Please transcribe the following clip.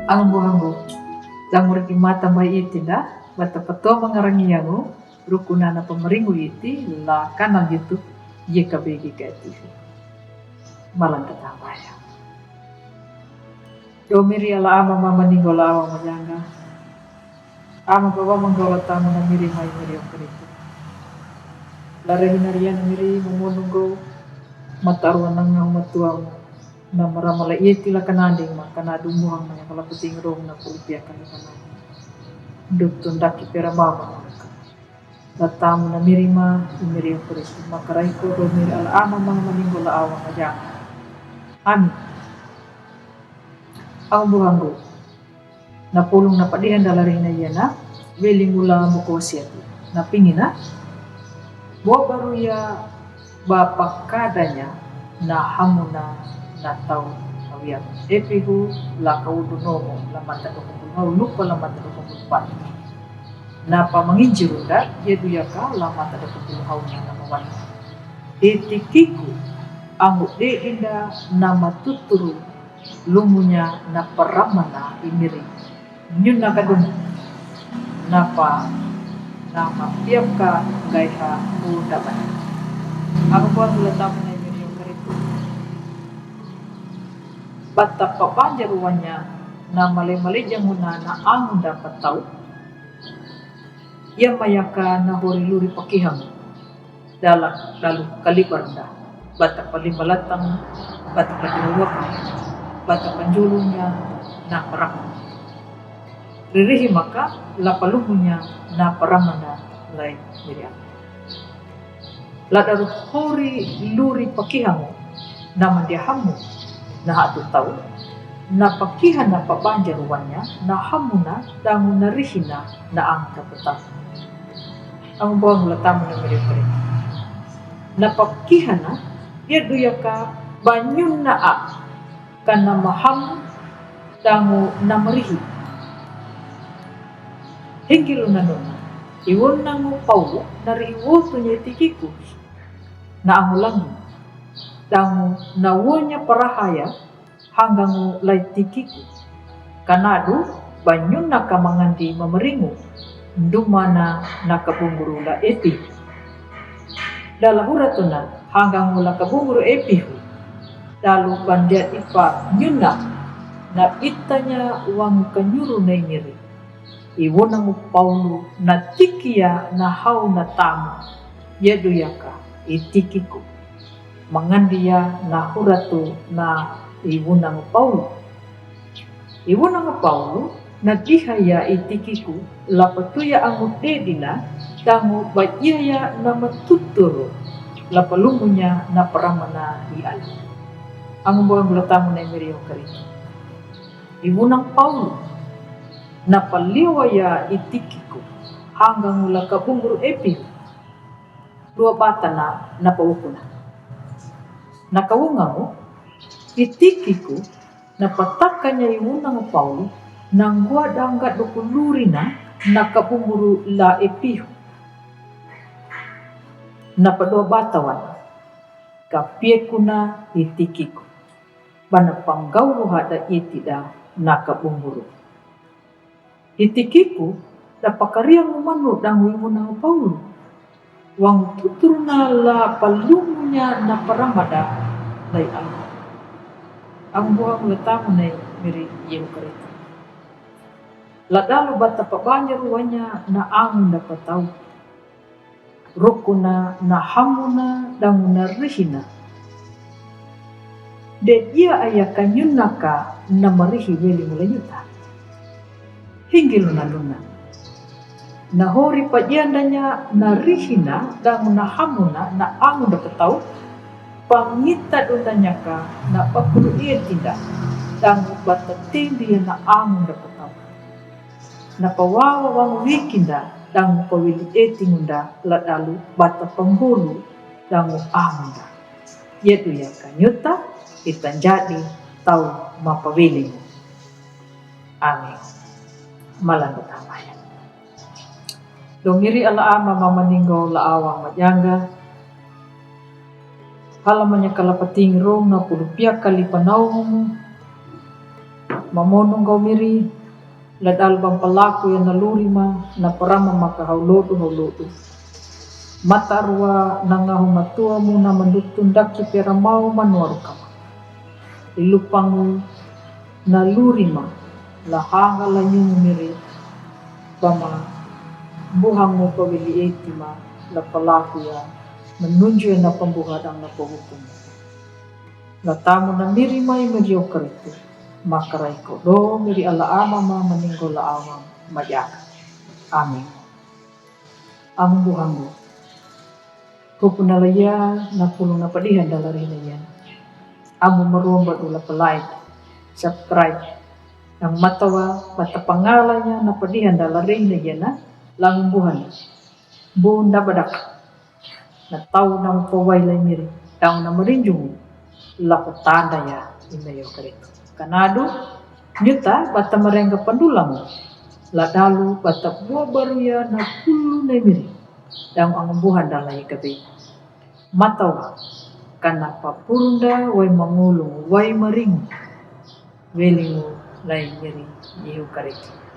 Ang buhango, damur ki mata mai iti da, bata pato mangarangi yango, rukuna na pamaringo iti, la kanal YouTube, YKBG TV. Malang katabaya. Domiri ala ama mama ninggola awa majanga. Ama baba manggola tamu na miri mai miri okrito. Larehin harian miri mumununggo, mataruan nang matuaw na maramala iti la kananding ma kanadumuhang na kalaputing rong na pulpia kananding. Duktun daki pera mama latamu na mirima imiri okrito. Makaray ko domiri ala ama mama ninggola awa majanga. Amin. Ang buhanggo na pulong na padihan dalarin na yan na wiling mula mukosiati na pingina buwa baru ya bapakadanya na hamuna na tau awiyat epihu la kaudunomo la mata dokumpulhau lupa la mata dokumpulpat na pamanginjirunda yedu yaka la mata dokumpulhau na namawan etikiku angu de inda nama tuturu lumunya na paramana imiri nyun na kadun napa nama piapka gaiha udaban ako buat ulatap na imiri yung karito bata papanjaruannya na malay-malay muna na ang dapat tahu ia mayaka na horiluri pakihang lalu kalibarda bata palimalatang bata padiruwakan bata panjulunya na parang ririhi maka lapalumunya na paramana lay miriam ladaru hori luri pakihango na mandiahamu na hatu tau na pakihan na pabanjaruannya na hamuna dangu na rihina na ang kapatang ang buwang latamu na miriam na pakihan na yaduyaka banyun na a kana maham dangu namarihi hinggilu nanuna iwon nangu paulo nariwo tunya tikiku na angulangi dangu nawonya parahaya hanggang lay tikiku kanadu banyun na kamangandi mameringu dumana nakabunguru la epi dalahura tuna hanggang mula kabunguru epihu dalu bandiat ipa nyuna na itanya wang kanyuru na ingiri iwonang Paulo na tikia na hau na tamu yedu yaka itikiku mangandia na huratu na iwonang Paulo na dihaya itikiku lapatuya ang udedina tangu bajaya na matuturo lapalumunya na paramana iala ang buwang latamu na imiri yung karito. Imunang Paulo na paliwaya itikiku hanggang mula kabunguru epi dua bata na napaupo na. Nakawunga mo, itikiku na patakanya imunang Paulo nang guadangga dokuluri na nakabunguru la epihu. Napadua batawan kapieku na itikiku. Bana panggauru hada itida nakabunguru. Itikiku da pakariang umanu dangu imunang Paulo. Wang tuturu na la palumunya na paramada lay Allah. Ang buhang latamu na miri yung karito. Ladalu bata pabanyaruanya na angun dapat tahu. Rukuna na hamuna dangu na rihina. De ia ayakan yunaka na marihi weli mulayuta. Hinggil na luna. Nahori pajiandanya na rihina dangu na hamuna na angun dapat tahu. Pangita dundanya ka na papuru iya tidak. Dangu batatindi na angun dapat tahu. Na pawawa wang wikinda dangu pawili etingunda ladalu bata penghulu dangu amanda. Yedu ya kanyuta kita jadi tahu mapawili. Amin. Malang betamaya. Domiri ala ama mamaninggo la awang majanga. Halamanya kalapating rong na pulupia kali panaung Mamonong kau miri, ladal bang pelaku yang nalurima, na parama maka haulodu. Mata arwa nangahu matua mu na mandutundaki pera mau manuaru kama. Ilupangu nalurima, lahanga lanyungu miri, bama buhangu pawili etima, la pelaku ya menunjuk na pembuhadang na penghukum. Latamu na miri mai mediocre itu, maka raiko do miri ala amama meninggal la awang majaka. Amin. Ang buhangu. Kupunalaya na pulong na padihan dalari na yan. Amo marumba dula palay. Subscribe. Ang matawa, matapangalanya na padihan dalari na yan na lang buhan. Buon na badak. Na tao na mapaway lay miri. Tao na marinjong lakotanda ya inayo karito. Kanado, nyuta bata merengga pandulang. Ladalu bata buah baru ya na pulu na miri. Yang ang buhan dalay gabi. Matawa, kanapa purunda way mangulong, way maring, welingo lay miri, iyo karito.